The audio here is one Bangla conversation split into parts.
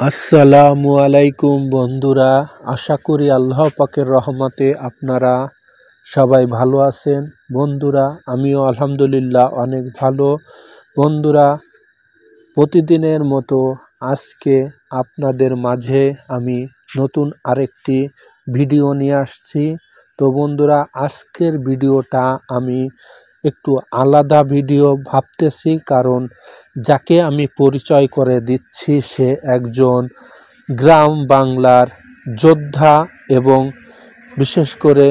আসসালামু আলাইকুম বন্ধুরা, আশা করি আল্লাহ পাকের রহমতে আপনারা সবাই ভালো আছেন। বন্ধুরা, আমিও আলহামদুলিল্লাহ অনেক ভালো। বন্ধুরা, প্রতিদিনের মতো আজকে আপনাদের মাঝে আমি নতুন আরেকটি ভিডিও নিয়ে আসছি। তো বন্ধুরা, আজকের ভিডিওটা আমি একটু আলাদা ভিডিও ভাবতেছি, কারণ যাকে আমি পরিচয় করে দিচ্ছি সে একজন গ্রাম বাংলার যোদ্ধা এবং বিশেষ করে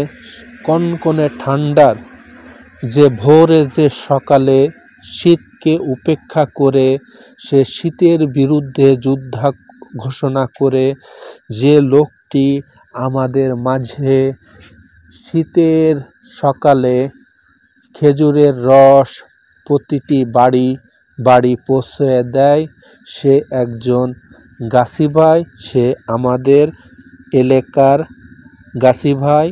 কনকনে ঠান্ডার যে ভোরে যে সকালে শীতকে উপেক্ষা করে সে শীতের বিরুদ্ধে যুদ্ধ ঘোষণা করে যে লোকটি আমাদের মাঝে শীতের সকালে খেজুরের রস প্রতিটি বাড়ি বাড়ি পৌঁছে দেয়, সে একজন গাছি ভাই। সে আমাদের এলাকার গাছি ভাই।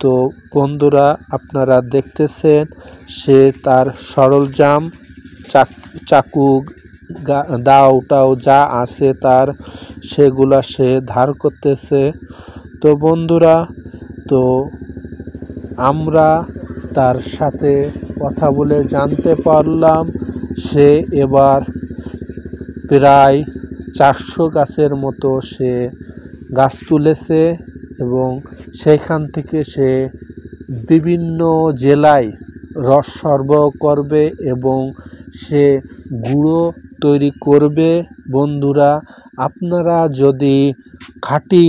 তো বন্ধুরা, আপনারা দেখতেছেন সে তার সরঞ্জাম চাকু দাওটাও যা আছে তার সেগুলা সে ধার করতেছে। তো বন্ধুরা, তো আমরা তার সাথে কথা বলে জানতে পারলাম সে এবার প্রায় 400 গাছের মতো সে গাছ তুলেছে এবং সেখান থেকে সে বিভিন্ন জেলায় রস সরবরাহ করবে এবং সে গুঁড়ো তৈরি করবে। বন্ধুরা, আপনারা যদি খাঁটি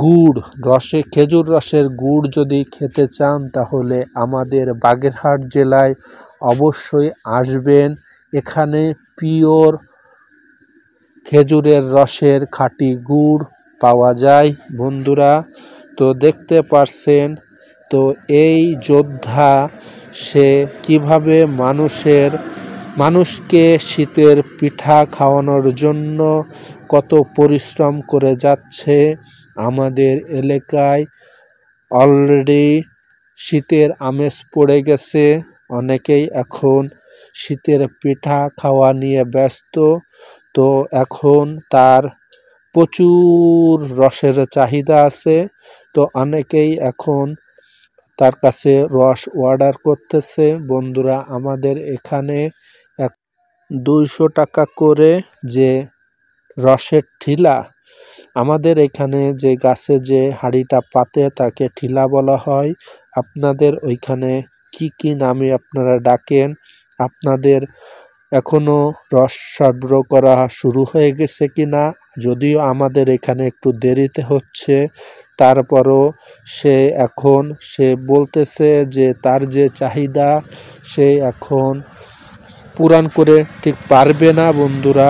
গুড় খেজুর রসের গুড় যদি খেতে চান তাহলে আমাদের বাগেরহাট জেলায় অবশ্যই আসবেন। এখানে পিওর খেজুরের রসের খাঁটি গুড় পাওয়া যায়। বন্ধুরা, তো দেখতে পারছেন তো এই যোদ্ধা সে কিভাবে মানুষকে শীতের পিঠা খাওয়ানোর জন্য কত পরিশ্রম করে যাচ্ছে। আমাদের এলাকায় অলরেডি শীতের আমেজ পড়ে গেছে, অনেকেই এখন শীতের পিঠা খাওয়া নিয়ে ব্যস্ত। তো এখন তার প্রচুর রসের চাহিদা আছে, তো অনেকেই এখন তার কাছে রস অর্ডার করতেছে। বন্ধুরা, আমাদের এখানে 200 টাকা করে যে রসের ঠিলা, আমাদের এখানে যে গাছে যে হাঁড়িটা পাতে তাকে ঠিলা বলা হয়। আপনাদের ওইখানে কি নামে আপনারা ডাকেন? আপনাদের এখনো রস সরবরাহ করা শুরু হয়ে গেছে কিনা? যদিও আমাদের এখানে একটু দেরিতে হচ্ছে, তারপরও সে বলতেছে যে তার যে চাহিদা সে এখন পূরণ করে ঠিক পারবে না। বন্ধুরা,